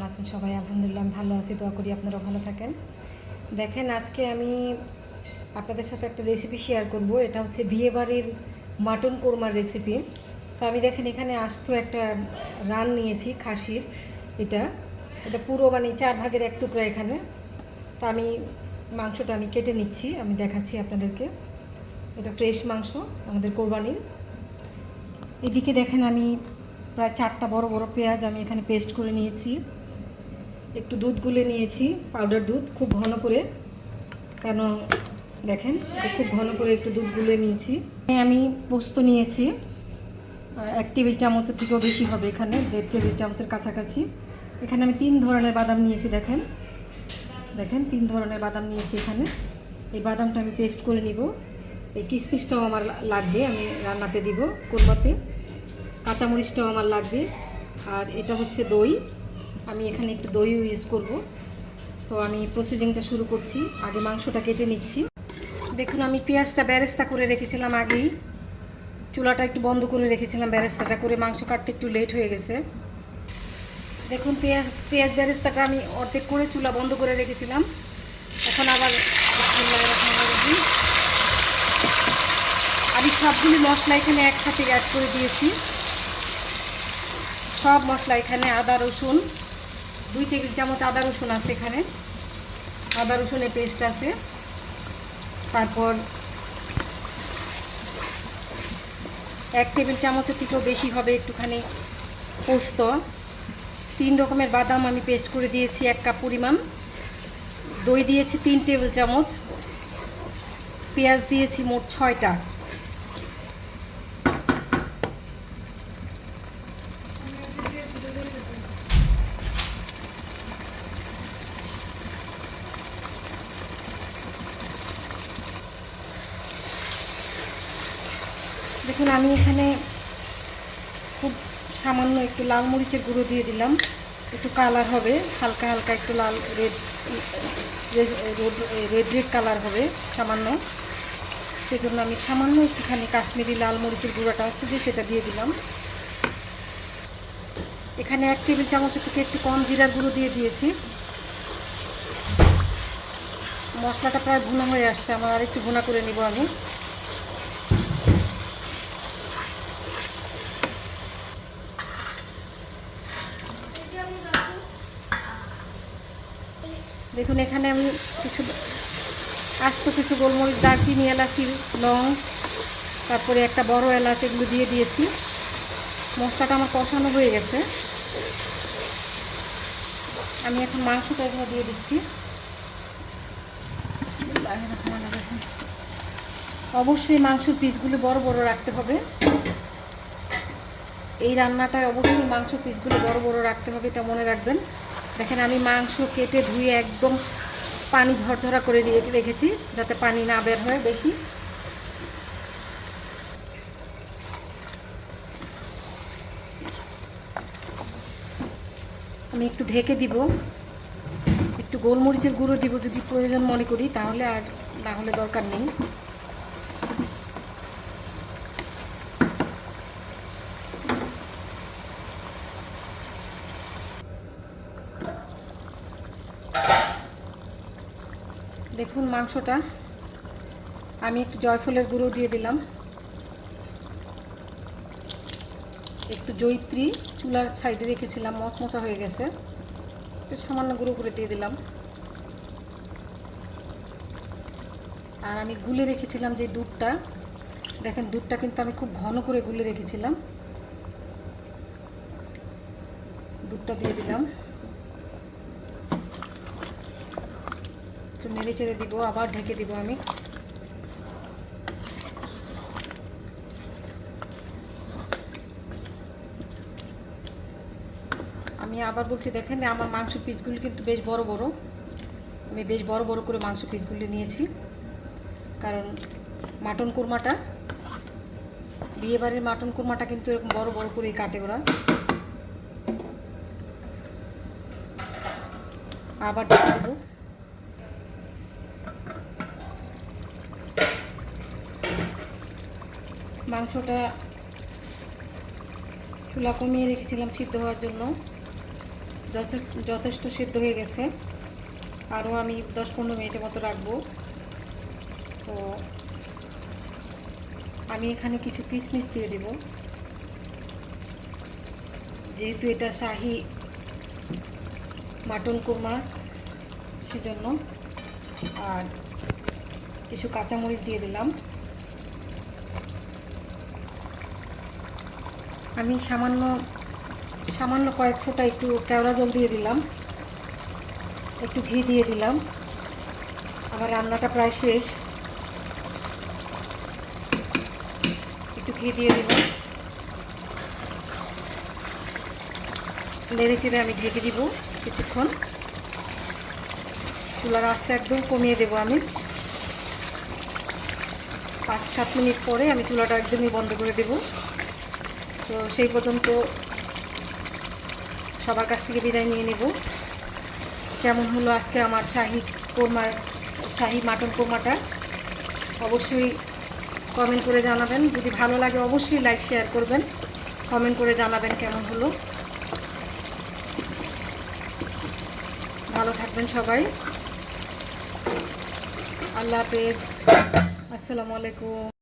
আছেন সবাই? আলহামদুলিল্লাহ আমি ভালো আছি, দোয়া করি আপনারা ভালো থাকেন। দেখেন, আজকে আমি আপনাদের সাথে একটা রেসিপি শেয়ার করব। এটা হচ্ছে বিয়েবাড়ির মাটন কোরমার রেসিপি। তো আমি দেখেন এখানে আস্ত একটা রান নিয়েছি খাসির। এটা এটা পুরো মানে 4 ভাগের 1 টুকরা এখানে। তো আমি মাংসটা আমি কেটে নিচ্ছি, আমি দেখাচ্ছি আপনাদেরকে। এটা ফ্রেশ মাংস আমাদের কোরবানির। এদিকে দেখেন আমি প্রায় 4টা বড় বড় পেঁয়াজ আমি এখানে পেস্ট করে নিয়েছি। একটু দুধ গুলে নিয়েছি, পাউডার দুধ, খুব ঘন করে। কেন দেখেন, এটা খুব ঘন করে একটু দুধ গুলে নিয়েছি। আমি পোস্ত নিয়েছি 1 টেবিল চামচের থেকেও বেশি হবে, এখানে 1.5 টেবিল চামচের কাছাকাছি। এখানে আমি 3 ধরনের বাদাম নিয়েছি। দেখেন দেখেন 3 ধরনের বাদাম নিয়েছি এখানে। এই বাদামটা আমি পেস্ট করে নিব। এই কিশমিশটাও আমার লাগবে, আমি রান্নাতে দিব কোরমাতে। কাঁচামরিচটাও আমার লাগবে। আর এটা হচ্ছে দই, আমি এখানে একটু দইও ইউজ করব। তো আমি প্রসিজিংটা শুরু করছি। আগে মাংসটা কেটে নিচ্ছি। দেখুন, আমি পেঁয়াজটা বেরেস্তা করে রেখেছিলাম আগেই, চুলাটা একটু বন্ধ করে রেখেছিলাম বেরেস্তাটা করে। মাংস কাটতে একটু লেট হয়ে গেছে। দেখুন, পেঁয়াজ বেরেস্তাটা আমি অর্ধেক করে চুলা বন্ধ করে রেখেছিলাম। এখন আবার আমি সবগুলি মশলা এখানে একসাথে অ্যাড করে দিয়েছি। সব মশলা এখানে, আদা রসুন 2 টেবিল চামচ আদা রসুন আছে এখানে, আদা রসুনের পেস্ট আছে। তারপর 1 টেবিল চামচের থেকেও বেশি হবে একটুখানি পোস্ত। 3 রকমের বাদাম আমি পেস্ট করে দিয়েছি 1 কাপ পরিমাণ। দই দিয়েছি 3 টেবিল চামচ। পেঁয়াজ দিয়েছি মোট 6টা। দেখুন, আমি এখানে খুব সামান্য একটু লাল মরিচের গুঁড়ো দিয়ে দিলাম, একটু কালার হবে, হালকা হালকা একটু লাল রেড রেড কালার হবে সামান্য। সেজন্য আমি সামান্য একটুখানি কাশ্মীরি লাল মরিচের গুঁড়োটা আছে যে সেটা দিয়ে দিলাম। এখানে 1 টেবিল চামচের থেকে একটু কম জিরার গুঁড়ো দিয়ে দিয়েছি। মশলাটা প্রায় ভুনা হয়ে আসছে, আমার আর একটু ভুনা করে নিব আমি। দেখুন, এখানে আমি কিছু গোলমরিচ, দারচিনি, এলাচি, লং, তারপরে একটা বড় এলাচ, এগুলো দিয়ে দিয়েছি। মশলাটা আমার কষানো হয়ে গেছে। আমি এখন মাংসটা এখানে দিয়ে দিচ্ছি। অবশ্যই মাংসের পিসগুলো বড় বড় রাখতে হবে। এই রান্নাটায় অবশ্যই মাংস পিসগুলো বড় বড় রাখতে হবে, এটা মনে রাখবেন। দেখেন, আমি মাংস কেটে ধুয়ে একদম পানি ঝরঝরা করে রেখেছি, যাতে পানি না বের হয় বেশি। আমি একটু ঢেকে দিব, একটু গোলমরিচের গুঁড়ো দিব যদি প্রয়োজন মনে করি, তাহলে, আর না হলে দরকার নেই। দেখুন, মাংসটা আমি একটু জয়ফলের গুঁড়ো দিয়ে দিলাম, একটু জয়িত্রী চুলার সাইডে রেখেছিলাম, মচমচা হয়ে গেছে, একটু সামান্য গুঁড়ো করে দিয়ে দিলাম। আর আমি গুলে রেখেছিলাম যে দুধটা, দেখেন দুধটা কিন্তু আমি খুব ঘন করে গুলে রেখেছিলাম। দুধটা দিয়ে দিলাম, একটু নেড়ে চেড়ে দিব, আবার ঢেকে দিব। আমি আবার বলছি, দেখেন আমার মাংস পিসগুলি কিন্তু বেশ বড় বড়। আমি বেশ বড় বড় করে মাংস পিসগুলি নিয়েছি, কারণ মাটন কোরমাটা, বিয়েবাড়ির মাটন কোরমাটা কিন্তু এরকম বড় বড় করেই কাটে ওরা। আবার ঢেকে দেবো। মাংসটা চুলা কমিয়ে রেখেছিলাম সিদ্ধ হওয়ার জন্য। যথেষ্ট সিদ্ধ হয়ে গেছে। আরও আমি 10-15 মিনিটের মতো রাখবো। তো আমি এখানে কিছু কিশমিশ দিয়ে দেব, যেহেতু এটা শাহী মাটন কোরমা সেজন্য। আর কিছু কাঁচামরিচ দিয়ে দিলাম। আমি সামান্য কয়েক ফোঁটা একটু কেওড়া জল দিয়ে দিলাম, একটু ঘি দিয়ে দিলাম। আমার রান্নাটা প্রায় শেষ, একটু ঘি দিয়ে দিলাম। নেড়ে চেড়ে আমি ঢেকে দিব কিছুক্ষণ। চুলার আঁচটা একদম কমিয়ে দেবো আমি। 5-7 মিনিট পরে আমি চুলাটা একদমই বন্ধ করে দেব। তো সেই পর্যন্ত সবার কাছ থেকে বিদায় নিয়ে নেব। কেমন হলো আজকে আমার শাহী মাটন কোরমাটা অবশ্যই কমেন্ট করে জানাবেন। যদি ভালো লাগে অবশ্যই লাইক শেয়ার করবেন, কমেন্ট করে জানাবেন কেমন হলো। ভালো থাকবেন সবাই। আল্লাহ হাফেজ। আসসালামু আলাইকুম।